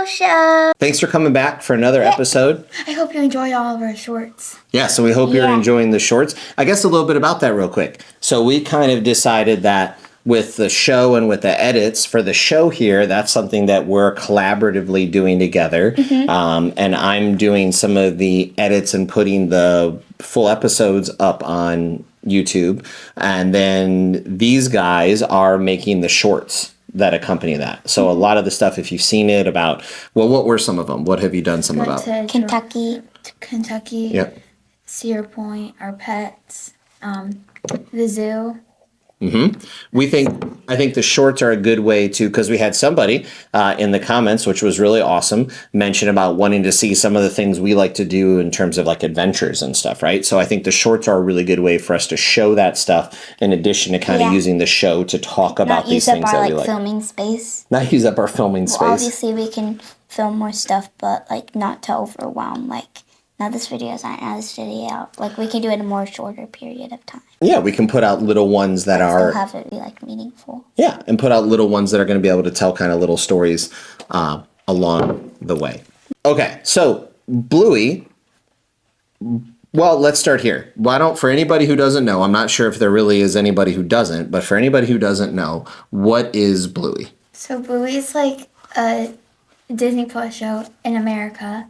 Show. Thanks for coming back for another episode. I hope you enjoyed all of our shorts. Yeah, so we hope you're enjoying the shorts. I guess a little bit about that real quick. So we kind of decided that with the show and with the edits for the show here, that's something that we're collaboratively doing together. And I'm doing some of the edits and putting the full episodes up on YouTube. And then these guys are making the shorts that accompany that. So a lot of the stuff, if you've seen it about, well, what were some of them? What have you done some about? Kentucky. Yep. Cedar Point, our pets, the zoo. I think the shorts are a good way to, because we had somebody in the comments, which was really awesome, mention about wanting to see some of the things we like to do in terms of like adventures and stuff, right? So I think the shorts are a really good way for us to show that stuff in addition to kind of using the show to talk about these things that we like. Filming space. Not use up our filming space. Obviously we can film more stuff, but like not to overwhelm. Like, now this video is not this video. Like, we can do it in a more shorter period of time. Yeah, we can put out little ones that are... Still have it be, like, meaningful. Yeah, and put out little ones that are going to be able to tell kind of little stories along the way. Okay, so Bluey... Well, let's start here. Why don't, for anybody who doesn't know, I'm not sure if there really is anybody who doesn't, but for anybody who doesn't know, what is Bluey? So Bluey's like a Disney Plus show in America,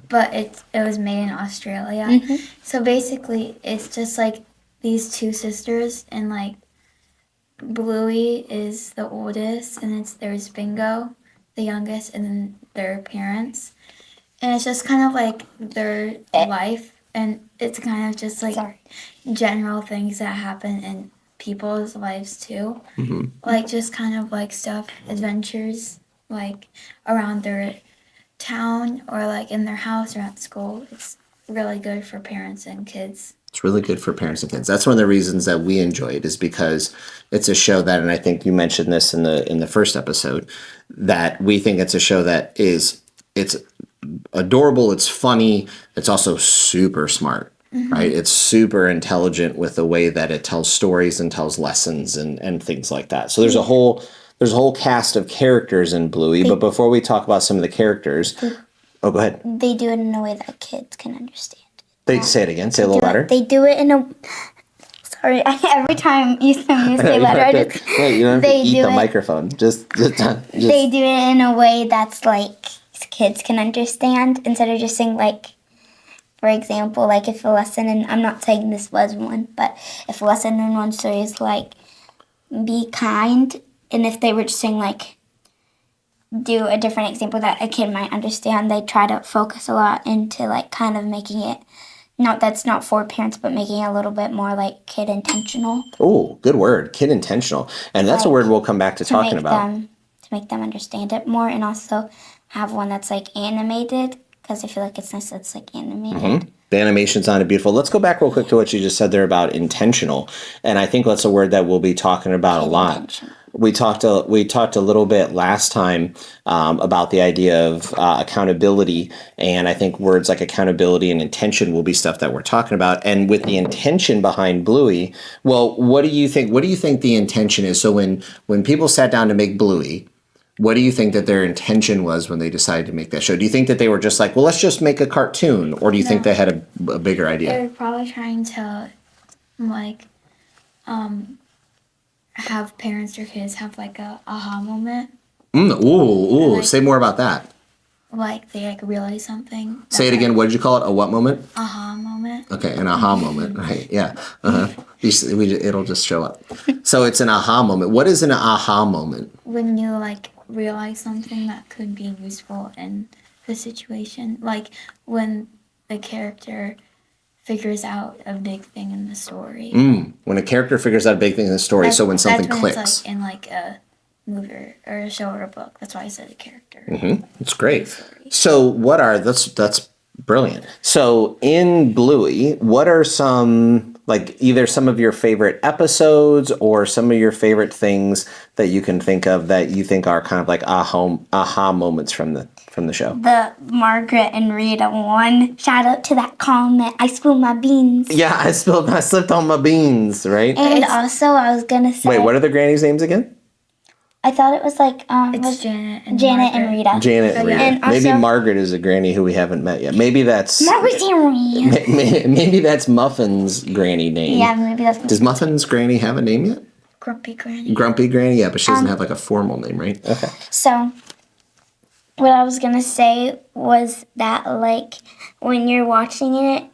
but it was made in Australia. So basically, it's just like these two sisters, and like Bluey is the oldest, and there's Bingo, the youngest, and then their parents, and it's just kind of like their life, and it's kind of just like general things that happen in people's lives too, like just kind of like stuff, adventures, like around their town or like in their house or at school. It's really good for parents and kids. It's really good for parents and kids. That's one of the reasons that we enjoy it, is because it's a show that, and I think you mentioned this in the first episode, that we think it's a show that it's adorable, it's funny, it's also super smart, right? It's super intelligent with the way that it tells stories and tells lessons and things like that. So there's a whole cast of characters in Bluey, but before we talk about some of the characters, go ahead. They do it in a way that kids can understand. Say it again. Say a little louder. They do it in a... Sorry, every time you say louder, you don't have to eat the microphone. Just They do it in a way that's like kids can understand, instead of just saying like, for example, like if a lesson, and I'm not saying this was one, but if a lesson in one story is like, be kind, and if they were just saying like, do a different example that a kid might understand, they try to focus a lot into like kind of making it, that's not for parents, but making it a little bit more like kid intentional. Oh, good word, kid intentional. And that's a word we'll come back to talking about. To make them understand it more, and also have one that's like animated, because I feel like it's nice that it's like animated. The animation's on it beautiful. Let's go back real quick to what you just said there about intentional. And I think that's a word that we'll be talking about a lot. We talked a little bit last time about the idea of accountability, and I think words like accountability and intention will be stuff that we're talking about. And with the intention behind Bluey, well, what do you think? What do you think the intention is? So when people sat down to make Bluey, what do you think that their intention was when they decided to make that show? Do you think that they were just like, well, let's just make a cartoon, or do you think they had a bigger idea? They were probably trying to like have parents or kids have like a aha moment. Like, say more about that. Like they like realize something. Say it again. What did you call it? A what moment? Aha moment. Okay, an aha moment. Right? Yeah. It'll just show up. So it's an aha moment. What is an aha moment? When you like realize something that could be useful in the situation, like when the character figures out a big thing in the story. When a character figures out a big thing in the story, so when something clicks. It's like in like a movie or a show or a book. That's why I said a character. That's great. So that's brilliant. So in Bluey, what are some, like either some of your favorite episodes or some of your favorite things that you can think of that you think are kind of like aha moments from the show? The Margaret and Rita one. Shout out to that comment. I spilled my beans. Yeah, I slipped on my beans, right? And also I was gonna say... Wait, what are the grannies' names again? I thought it was like It's Janet and Rita. Janet and Rita. And Maybe also, Margaret is a granny who we haven't met yet. Maybe that's Margaret's maybe that's Muffin's granny name. Yeah, maybe that's. Does Muffin's granny have a name yet? Grumpy Granny. Grumpy Granny, yeah, but she doesn't have like a formal name, right? Okay. So, what I was gonna say was that like when you're watching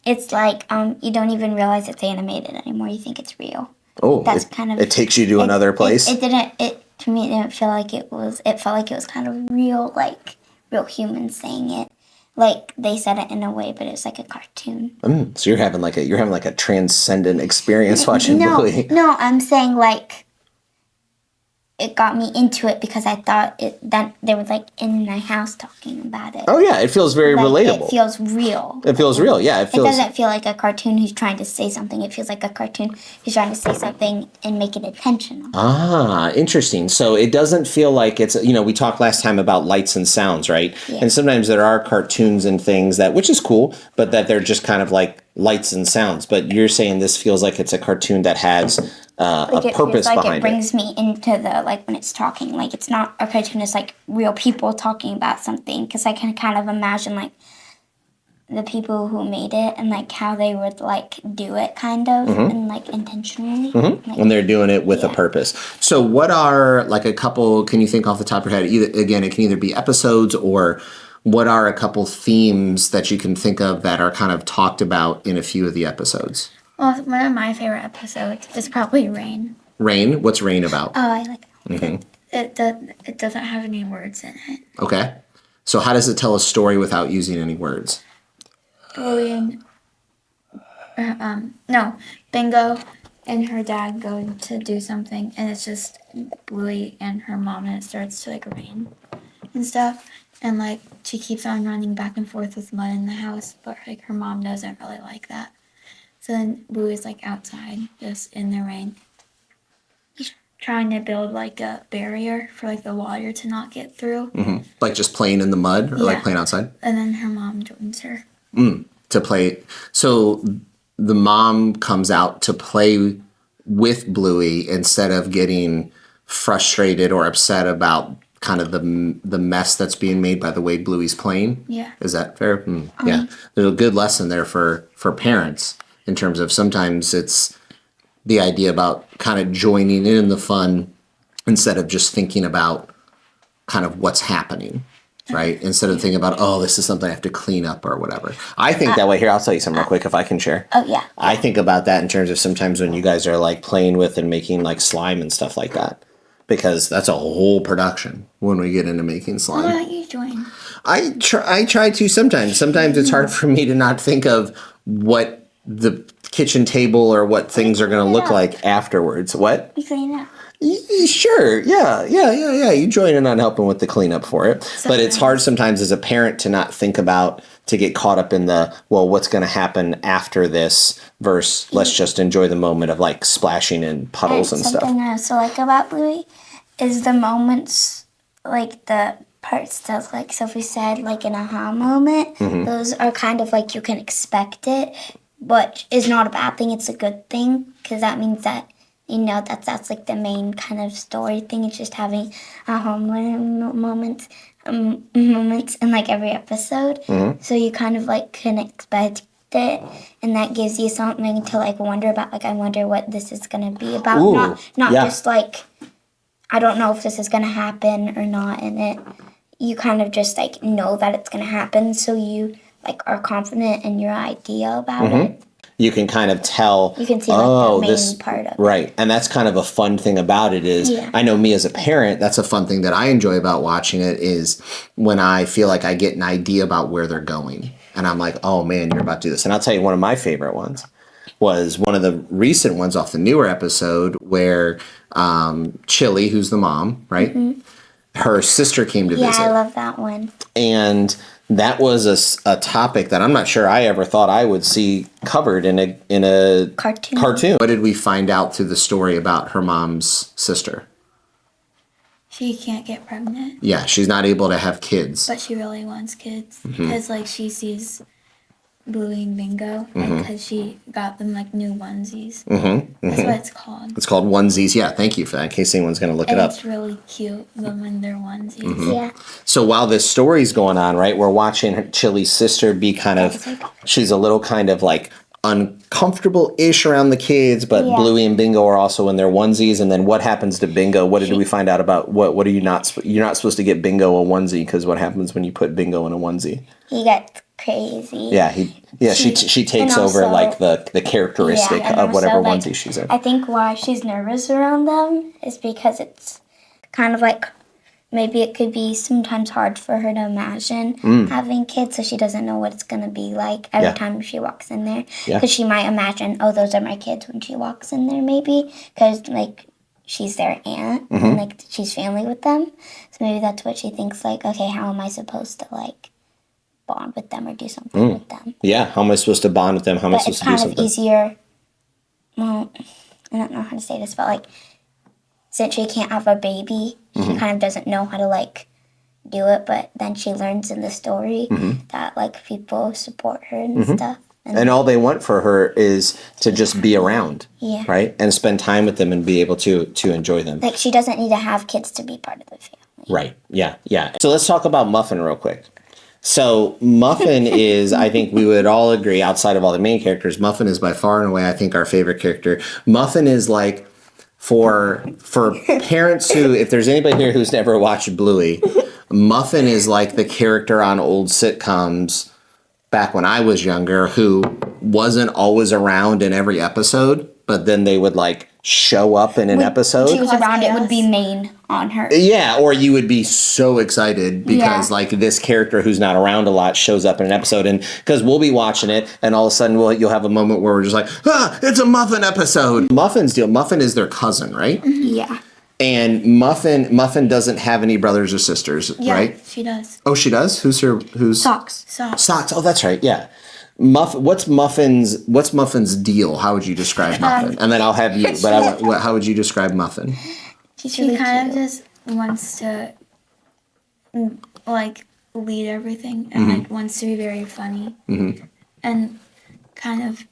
it's like you don't even realize it's animated anymore. You think it's real. Oh, That's kind of. It takes you to another place. It didn't. To me, it didn't feel like it was. It felt like it was kind of real, like real humans saying it. Like they said it in a way, but it's like a cartoon. So you're having like a transcendent experience watching Bluey. No, I'm saying like it got me into it because I thought that they were like in my house talking about it. Oh yeah, it feels very relatable. It feels real. It feels real, yeah. It doesn't feel like a cartoon who's trying to say something. It feels like a cartoon who's trying to say something and make it intentional. Ah, interesting. So it doesn't feel like it's, we talked last time about lights and sounds, right? Yeah. And sometimes there are cartoons and things that, which is cool, but that they're just kind of like lights and sounds. But you're saying this feels like it's a cartoon that has a purpose behind it. It brings me into the, like, when it's talking. Like, it's not a cartoon, it's like real people talking about something. Because I can kind of imagine, like, the people who made it and, like, how they would, like, do it, kind of, and, like, intentionally. Like, and they're doing it with a purpose. So what are, like, a couple, can you think off the top of your head, again, it can either be episodes or what are a couple themes that you can think of that are kind of talked about in a few of the episodes? Well, one of my favorite episodes is probably Rain. Rain? What's Rain about? Oh, I like it. It doesn't have any words in it. Okay. So how does it tell a story without using any words? Bluey and, Bingo and her dad go to do something, and it's just Bluey and her mom, and it starts to, like, rain and stuff. And, like, she keeps on running back and forth with mud in the house, but, like, her mom doesn't really like that. So then Bluey's, like, outside, just in the rain. He's trying to build, like, a barrier for, like, the water to not get through. Like just playing in the mud or like playing outside? And then her mom joins her. To play. So the mom comes out to play with Bluey instead of getting frustrated or upset about kind of the mess that's being made by the way Bluey's playing. Yeah. Is that fair? Yeah. There's a good lesson there for parents in terms of sometimes it's the idea about kind of joining in the fun instead of just thinking about kind of what's happening. Right? Instead of thinking about, oh, this is something I have to clean up or whatever. I think that way. Here, I'll tell you something real quick if I can share. Oh, yeah. I think about that in terms of sometimes when you guys are like playing with and making like slime and stuff like that. Because that's a whole production when we get into making slime. Why don't you join? I try to sometimes. Sometimes it's hard for me to not think of what the kitchen table or what things are going to look like afterwards. What? You clean it up. Sure. Yeah. You join in on helping with the cleanup for it. But it's hard sometimes as a parent to not think about, to get caught up in the, well, what's going to happen after this versus let's just enjoy the moment of like splashing in puddles and stuff. Something I also like about Bluey is the moments, like the parts that, like Sophie said, like an aha moment. Those are kind of like you can expect it, but is not a bad thing. It's a good thing because that means that that's like the main kind of story thing. It's just having moments in like every episode. So you kind of like can expect it, and that gives you something to like wonder about. Like I wonder what this is gonna be about. Ooh, not just like I don't know if this is gonna happen or not. And you kind of just like know that it's gonna happen, so you like are confident in your idea about it. You can kind of tell, you can see like the main part of it. Right. And that's kind of a fun thing about it is, I know me as a parent, that's a fun thing that I enjoy about watching it is when I feel like I get an idea about where they're going. And I'm like, oh man, you're about to do this. And I'll tell you one of my favorite ones was one of the recent ones off the newer episode where Chili, who's the mom, right? Her sister came to visit. Yeah, I love that one. And that was a topic that I'm not sure I ever thought I would see covered in a cartoon. What did we find out through the story about her mom's sister? She can't get pregnant. Yeah, she's not able to have kids. But she really wants kids. Because, like, she sees Bluey and Bingo because she got them like new onesies. That's what it's called. It's called onesies. Yeah, thank you for that. In case anyone's going to look it up. It's really cute when they're onesies. Yeah. So while this story's going on, right, we're watching Chili's sister be kind of, she's a little kind of like uncomfortable-ish around the kids, but Bluey and Bingo are also in their onesies. And then what happens to Bingo? What did we find out about? What are you not? You're not supposed to get Bingo a onesie because what happens when you put Bingo in a onesie? He gets crazy. Yeah, she takes over like the characteristic of whatever onesie she's in. I think why she's nervous around them is because it's kind of like maybe it could be sometimes hard for her to imagine having kids, so she doesn't know what it's going to be like every time she walks in there. Because she might imagine, oh, those are my kids when she walks in there, maybe. Because, like, she's their aunt, and, like, she's family with them. So maybe that's what she thinks, like, okay, how am I supposed to, like, bond with them or do something with them? Yeah, how am I supposed to bond with them? How am I supposed to do something? But it's kind of easier, well, I don't know how to say this, but, like, since she can't have a baby, she kind of doesn't know how to, like, do it, but then she learns in the story that, like, people support her and stuff. And all they want for her is to just be around, right? And spend time with them and be able to enjoy them. Like, she doesn't need to have kids to be part of the family. Right, yeah. So let's talk about Muffin real quick. So Muffin is, I think we would all agree, outside of all the main characters, Muffin is by far and away, I think, our favorite character. Muffin is like, for parents who, if there's anybody here who's never watched Bluey, Muffin is like the character on old sitcoms back when I was younger who wasn't always around in every episode, but then they would like show up in an episode. She was around, it would be main on her. Yeah, or you would be so excited because like this character who's not around a lot shows up in an episode, and because we'll be watching it and all of a sudden you'll have a moment where we're just like, it's a Muffin episode. Muffin's deal, Muffin is their cousin, right? Yeah. And Muffin doesn't have any brothers or sisters, right? Yeah, she does. Oh, she does? Who's Socks. Socks. Oh, that's right. Yeah. What's Muffin's deal? How would you describe Muffin? And then I'll have you. But how would you describe Muffin? She kind of just wants to like lead everything and like wants to be very funny and kind of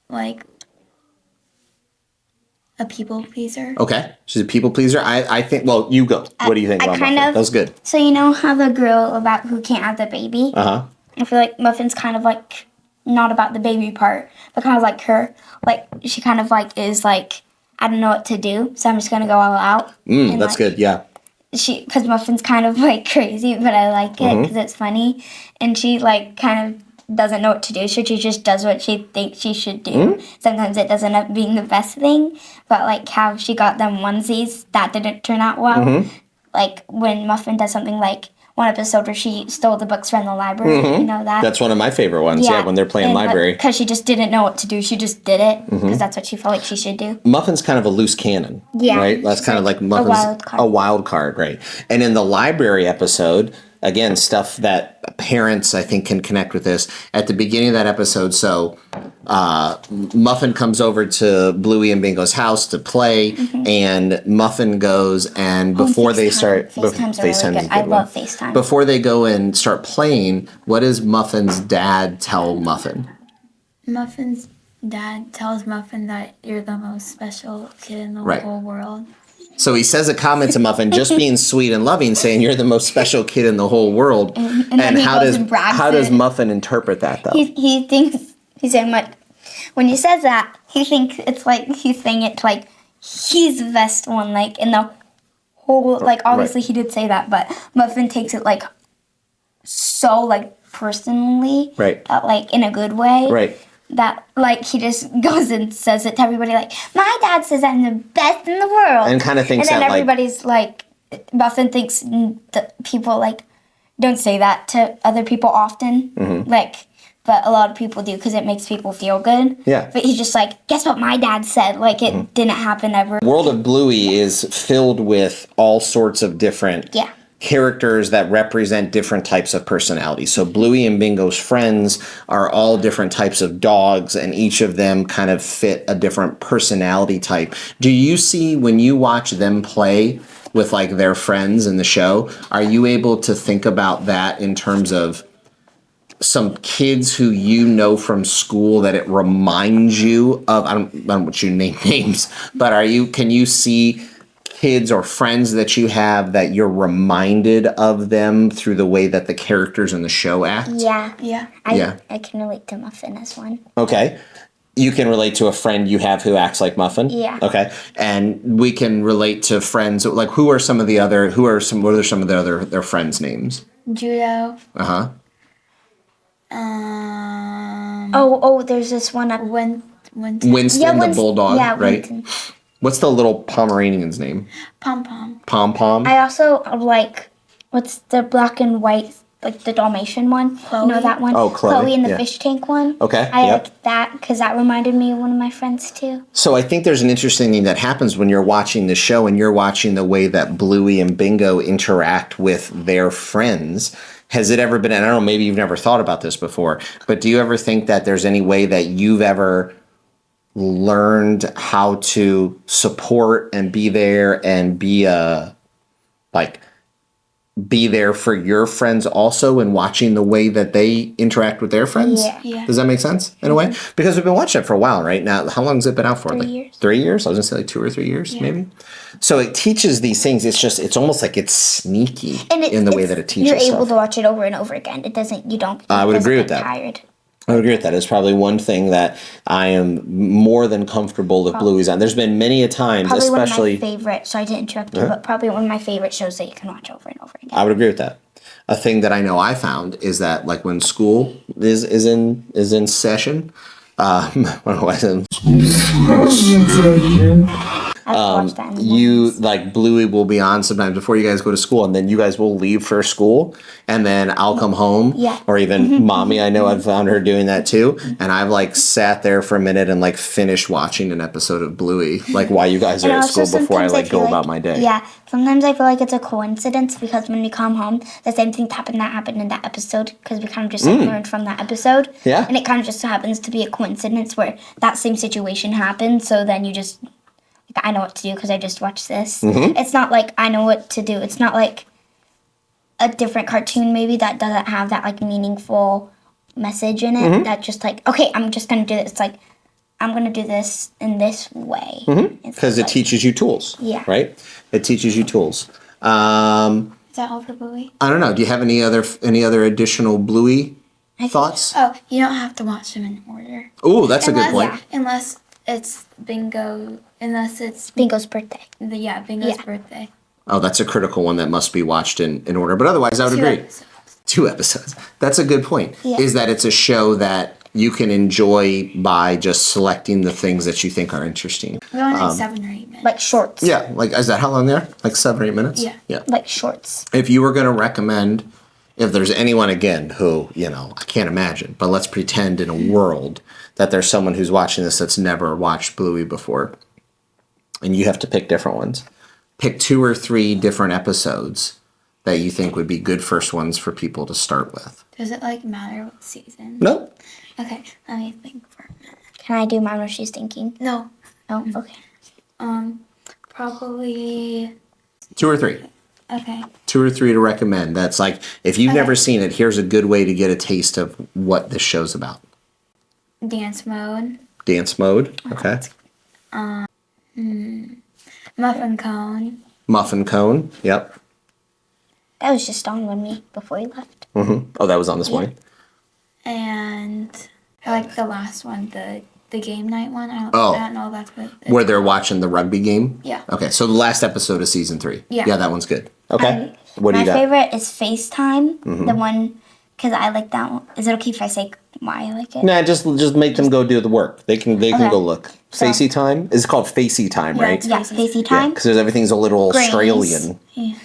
like a people pleaser. Okay, she's a people pleaser. I think. Well, you go. What do you think about Muffin? That was good. So you know how the girl about who can't have the baby? I feel like Muffin's kind of like not about the baby part, but kind of like her. Like she kind of like is like, I don't know what to do, so I'm just gonna go all out. That's like, good. Yeah. Because Muffin's kind of like crazy, but I like it because it's funny, and she like kind of doesn't know what to do, so she just does what she thinks she should do. Sometimes it doesn't end up being the best thing, but like how she got them onesies, that didn't turn out well. Like when Muffin does something like one episode where she stole the books from the library, you know that? That's one of my favorite ones, when they're playing library. Because she just didn't know what to do, she just did it, because that's what she felt like she should do. Muffin's kind of a loose cannon, right? That's kind of like Muffin's a wild card, right? And in the library episode, again, stuff that parents, I think, can connect with this. At the beginning of that episode, so Muffin comes over to Bluey and Bingo's house to play, and Muffin goes, and before they start... FaceTime's really good. I love FaceTime. Before they go and start playing, what does Muffin's dad tell Muffin? Muffin's dad tells Muffin that you're the most special kid in the whole world. So he says a comment to Muffin, just being sweet and loving, saying you're the most special kid in the whole world. And how does Muffin interpret that though? He thinks he's saying like when he says that, he thinks it's like he's saying it like he's the best one, like in the whole, like obviously he did say that, but Muffin takes it like so like personally, that like in a good way, that like he just goes and says it to everybody like, my dad says I'm the best in the world, and kind of thinks and then that everybody's like Muffin thinks that people like don't say that to other people often, like, but a lot of people do because it makes people feel good. Yeah. But he's just like, guess what my dad said? Like it didn't happen ever. World of Bluey is filled with all sorts of different characters that represent different types of personalities. So Bluey and Bingo's friends are all different types of dogs, and each of them kind of fit a different personality type. Do you see, when you watch them play with like their friends in the show, are you able to think about that in terms of some kids who you know from school that it reminds you of? I don't want you to name names, but can you see kids or friends that you have that you're reminded of them through the way that the characters in the show act? Yeah. I can relate to Muffin as one. Okay. You can relate to a friend you have who acts like Muffin? Yeah. Okay. And we can relate to friends, like what are some of the other their friends' names? Judo. Uh-huh. There's this one. Winston the bulldog, right? Winston. What's the little Pomeranian's name? Pom Pom. Pom Pom? I also like, what's the black and white, like the Dalmatian one? Chloe. You know that one? Oh, Chloe. and the fish tank one. Okay, I yep. like that because that reminded me of one of my friends too. So I think there's an interesting thing that happens when you're watching the show and you're watching the way that Bluey and Bingo interact with their friends. Has it ever been, and I don't know, maybe you've never thought about this before, but do you ever think that there's any way that you've ever learned how to support and be there and be there for your friends also, and watching the way that they interact with their friends? Yeah. Does that make sense in a way? Because we've been watching it for a while, right? Now, how long has it been out for? 3 years. 3 years? I was going to say 2 or 3 years, maybe. So it teaches these things. It's almost like it's sneaky in the way that it teaches You're able stuff. to watch it over and over again. It doesn't, I would agree with that. Tired. I would agree with that. It's probably one thing that I am more than comfortable with Bluey's on. There's been many a times, Probably especially... one of my favorite, sorry to interrupt you, but probably one of my favorite shows that you can watch over and over again. I would agree with that. A thing that I know I found is that, like, when school is in session, you, like, Bluey will be on sometimes before you guys go to school, and then you guys will leave for school, and then I'll come home. Yeah. Or even Mommy, I know I've found her doing that too. And I've, like, sat there for a minute and, like, finished watching an episode of Bluey, like, while you guys are at school before I, like, go about my day. Yeah. Sometimes I feel like it's a coincidence because when we come home, the same thing happened in that episode because we kind of just learned from that episode. Yeah. And it kind of just happens to be a coincidence where that same situation happened. So then you just, like, I know what to do because I just watched this. It's not like I know what to do. It's not like a different cartoon maybe that doesn't have that, like, meaningful message in it. That just like, okay, I'm just going to do this. It's like, I'm going to do this in this way. Because it teaches you tools. Yeah. Right? It teaches you tools. Is that all for Bluey? I don't know. Do you have any other additional Bluey thoughts? Oh, you don't have to watch them in order. Oh, that's a good point. Yeah. Unless it's Bingo's birthday. Bingo's birthday. Oh, that's a critical one that must be watched in order. But otherwise, I would agree. 2 episodes. 2 episodes. That's a good point. Yeah. Is that it's a show that you can enjoy by just selecting the things that you think are interesting. They're only like 7 or 8 minutes. Like shorts. Yeah, like, is that how long they are? Like 7 or 8 minutes? Yeah. Yeah. Like shorts. If you were going to recommend, if there's anyone, again, who, I can't imagine, but let's pretend in a world that there's someone who's watching this that's never watched Bluey before, and you have to pick different ones. Pick 2 or 3 different episodes that you think would be good first ones for people to start with. Does it, like, matter what season? No. Okay, let me think for a minute. Can I do mine while she's thinking? No. Oh, okay. Probably... 2 or 3. Okay. 2 or 3 to recommend. That's like, if you've never seen it, here's a good way to get a taste of what this show's about. Dance Mode. Dance Mode, okay. Muffin Cone. Muffin Cone, yep. That was just on with me before you left. Oh, that was on this morning? And I like the last one, the game night one. I don't know if that's what it's Where they're watching the rugby game? Yeah. Okay, so the last episode of season 3. Yeah. Yeah, that one's good. Okay. What do you My got? favorite is FaceTime. The one, because I like that one. Is it okay if I say why I like it? Nah, just make them go do the work. They can go look. So- Facey Time? It's called Facey Time, right? Yeah, FaceTime. Because everything's a little Grannies. Australian. Yeah.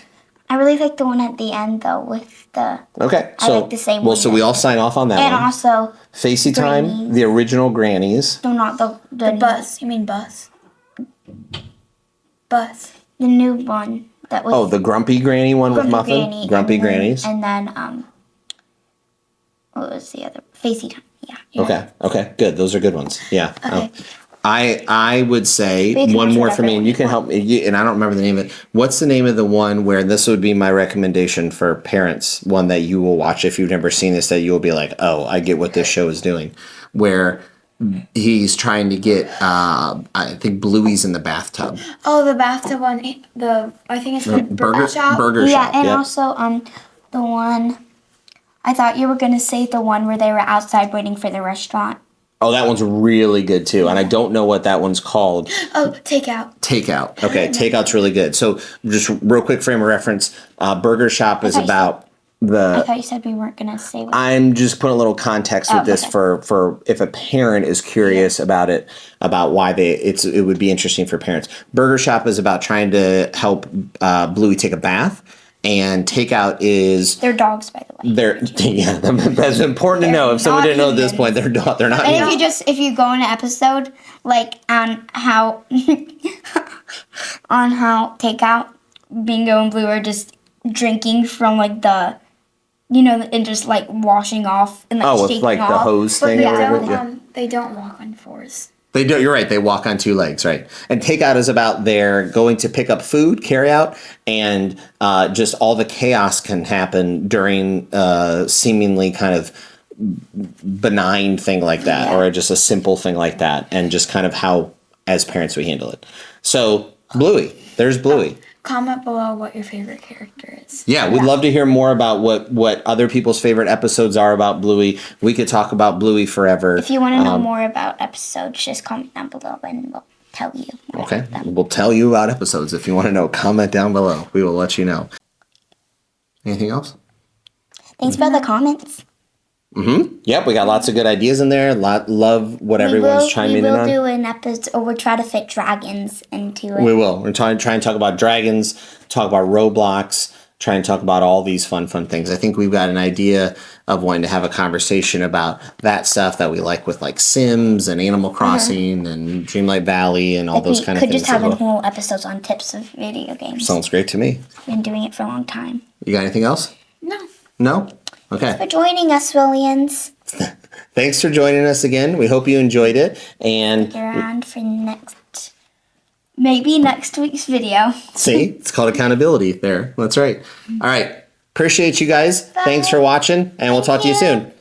I really like the one at the end, though, with the... Okay, I so like the same well, one so we that- all sign off on that And one. also, Facey Time, Grannies. the original Grannies. no, not the The bus. You mean bus? Bus. the new one that was... Oh, the Grumpy Granny one with Grumpy Muffin? Granny, Grumpy and then- Grannies? And then, what was the other? FaceTime, yeah. Okay, good. Those are good ones. Yeah. Okay. I would say But you can one watch more for whatever me, and you can help me. And I don't remember the name of it. What's the name of the one where this would be my recommendation for parents? One that you will watch if you've never seen this, that you will be like, oh, I get what this show is doing. Where he's trying to get, I think Bluey's in the bathtub. Oh, the bathtub one. I think it's called Burger Shop. Burger Shop. Yeah, and yep. also the one. I thought you were gonna say the one where they were outside waiting for the restaurant. Oh, that one's really good too, and I don't know what that one's called. Oh, Takeout. Takeout. Okay, Takeout's really good. So, just real quick frame of reference: Burger Shop is about I thought you said we weren't gonna say. I'm just putting a little context with this for if a parent is curious about it, about why it would be interesting for parents. Burger Shop is about trying to help Bluey take a bath. And Takeout is They're dogs, by the way. That's important to know. If someone didn't know at this point, they're not. They're not. And if you go in an episode like on how Takeout, Bingo and Blue are just drinking from like the, and just like washing off and like with shaking like off. the hose But thing. they don't walk on fours. They do. You're right. They walk on two legs, right? And Takeout is about they're going to pick up food, carry out, and just all the chaos can happen during seemingly kind of benign thing like that, or just a simple thing like that, and just kind of how, as parents, we handle it. So, Bluey. There's Bluey. Comment below what your favorite character is. Yeah, we'd love to hear more about what other people's favorite episodes are about Bluey. We could talk about Bluey forever. If you want to know more about episodes, just comment down below and we'll tell you. Okay, we'll tell you about episodes. If you want to know, comment down below. We will let you know. Anything else? Thanks for the comments. Yep, we got lots of good ideas in there. Love what everyone's chiming in on. We will do an episode, or we'll try to fit dragons into it. We will. We're trying to talk about dragons, talk about Roblox, try and talk about all these fun things. I think we've got an idea of wanting to have a conversation about that stuff that we like with like Sims and Animal Crossing and Dreamlight Valley and all those kind of things. We could just have whole episodes on tips of video games. Sounds great to me. Been doing it for a long time. You got anything else? No. No? Okay. Thanks for joining us, Williams. Thanks for joining us again. We hope you enjoyed it. And stick around for maybe next week's video. See, it's called accountability there. That's right. All right. Appreciate you guys. Bye. Thanks for watching, and we'll talk to you soon.